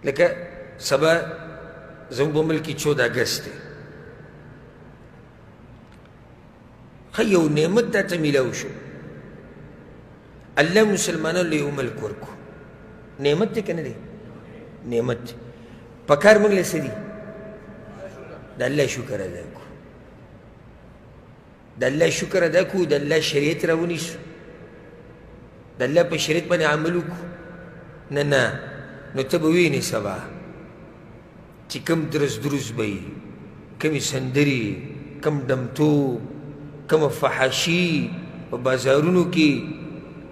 لکه سبا زموږ په ملک کې 14 اګست دی، ښه یو نعمت راته میلاو شو، الله مسلمانانو له یو ملک ورکو. نعمت دی که نه دی؟ نعمت دی. پکار موږ له څه دي؟ د الله شکر ادا کړو، د الله شکر ادا کړو، د الله شریعت راونیسو، د الله په شریعت باندې عمل وکړو. نه نو ته به وینې سبا چې کوم درز به وي، کومې سندرې، کوم ډمتوب، کومه فحاشي په بازارونو کې،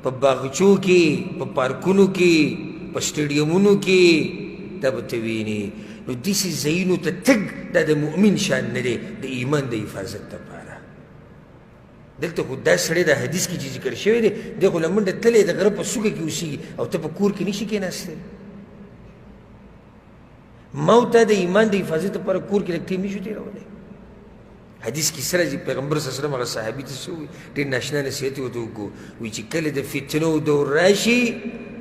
په باغچو کې، په پارکونو کې، په سټیډیمونو کې، دا به ته وینې. نو داسې ځایونو ته تګ دا د مؤمن شان نه دی، د ایمان د حفاظت لپاره. دلته خو دا سړی د حدیث کې چې ذکر شوی دی، دی خو له منډه تللی د غره په څوکه کې اوسېږي او ته په کور کې نشي کېناستی. ما او تا د ایمان د حفاظت لپاره کور کې لږ ټیم نشو تېرولی. حدیث کې سره چې پیغمبر صلی الله علیه وسلم هغه صحابي ته څه ووایي، ډېر ناشنا نصیحت یې ورته وکړو، وایي چې کله د فتنو دور راشي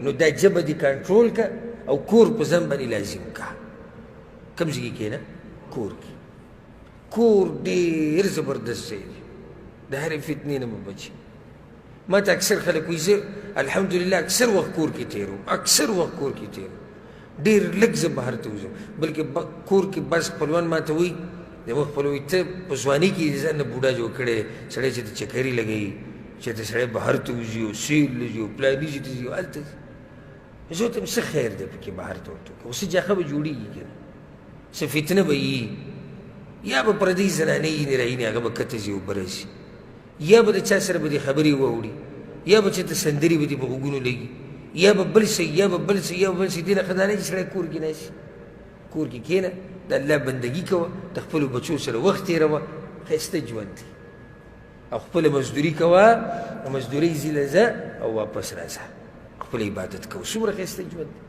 نو دا ژبه دې کنټرول کړه او کور په ځان باندې لازم کړه. کوم ځای کې کښېنه؟ کور کې. کور ډېر زبردست ځای دی، د هرې فتنې نه به بچي. ما ته اکثر خلک وایي زه الحمدلله اکثر وخت کور کې تېروم، اکثر وخت کور کې تېروم، ډېر لږ زه بهر ته وځم. بلکې کور کې بعض خپلوان ما ته وایي، زموږ خپلوي ته په ځواني کې ځان نه بوډا جوړ کړی سړی چې ته چکري لګوي، چې ته سړی بهر ته وځي او سیل ته ځي او پلاني ځای ته ځي او هلته ځي. زه ورته وایم څه خیر دی پکې بهر ته ورته وکړه، اوس څه جاښه به جوړېږي که نه، څه فتنه به وي، یا به پردۍ زنانې یینې راینې هغه به کته ځي او بره ځي، یا به د چا سره به دې خبرې واوړي، یا به چېرته سندرې به دې په غوږونو لګي، یا به بل څه یا به بل څه یا به بل څه. دې نه ښه دا نه چې سړی کور کې ناست، کور کې کښېنه، د الله بندګي کوه، د خپلو بچو سره وخت تېروه، ښایسته ژوند دی، او خپله مزدوري کوه، د مزدورۍ ځیله ځه او واپس راځه، خپل عبادت کوه. څومره ښایسته ژوند دی.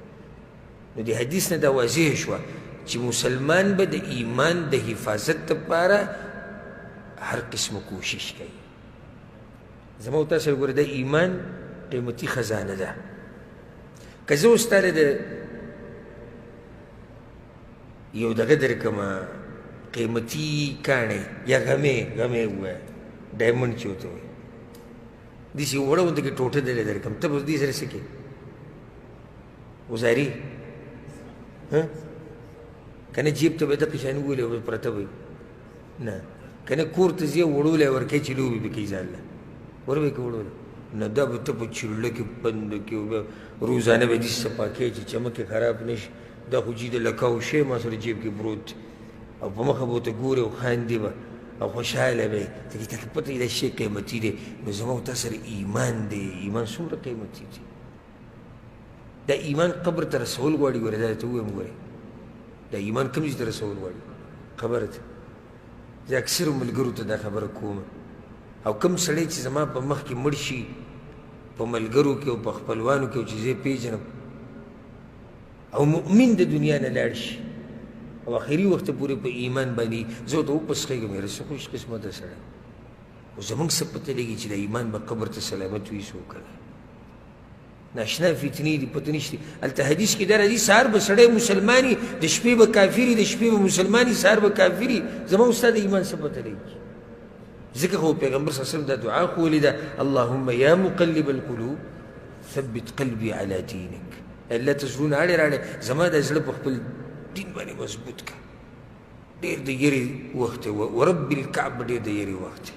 نو د حدیث نه دا واضح شوه چې مسلمان به د ایمان د حفاظت لپاره هر قسمه کوشش کوي. زما او تا سره ګوره دا ایمان قیمتي خزانه ده. که زه اوس تاله د یو دغه درکمه قیمتي کاڼی یا غمې ووایه، ډایمنډ چې ورته وایي، داسې وړه غوندې کې ټوټه دلې درکړم، ته به دې سره څه کوې؟ وزاري که نه جیب ته به دقې شیان وولې او پرته به نه، که نه کور ته ځې وړولی ورکوې چې لوبې به کوي ځان له ور به یې که وړولی نه، دا به ته په چړله کې بنده کې روزانه به داسې صفا کوې چې چمک یې خراب نه شي. دا خو جي د لکاو شی ما سره جیب کې پروت او په مخه به ورته ګورې او خاندې به او خوشحاله به یې، ته دې ته پته وي دا شی قیمتي دی. نو زما او تا سره ایمان دی، ایمان څومره قیمتي دی. دا ایمان قبر ته رسول غواړي. ګورې دا ته ووایم، ګورې دا ایمان کوم ځای ته رسول غواړي؟ خبره ته. زه اکثرو ملګرو ته دا خبره کوم، او کوم سړی چې زما په مخ کې مړ شي په ملګرو کې او په خپلوانو کې او چې زه یې پېژنم او مؤمن د دنیا نه لاړ شي او آخري وخته پورې په ایمان باندې زه ورته وپسخېږم، یاره څه خوش قسمته سړی. خو زموږ څه پته لګي چې د ایمان به قبر ته سلامت وي څوک کنه. ناشنا فتنې دي، پته نشته. هلته حدیث کې دا راځي سهار به سړی مسلماني، د شپې به کافري، د شپې به مسلماني، سهار به کافري. زما او ستا د ایمان څه پته لګي؟ ځکه خو پیغمبر صلی الله علیه وسلم دا دعا خو ولیده، اللهم یا مقلب القلوب ثبت قلبي على دینک. الله ته زړونه اړې راړې، زما د زړه په خپل دین باندې مضبوط کړه. ډېر د یرې وخت دی، ورب الکعبه ډېر د یرې وخت دی.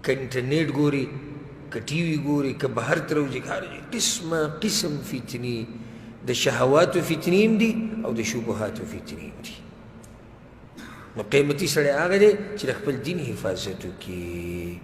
که انټرنیټ ګوري، که ټي وي ګوري، که بهر ته راوځي، قسمه قسم فتنې، د شهواتو فتنې هم دي او د شبهاتو فتنې هم دي. نو قیمتي سړی هغه دی چې د خپل دین حفاظت وکړي.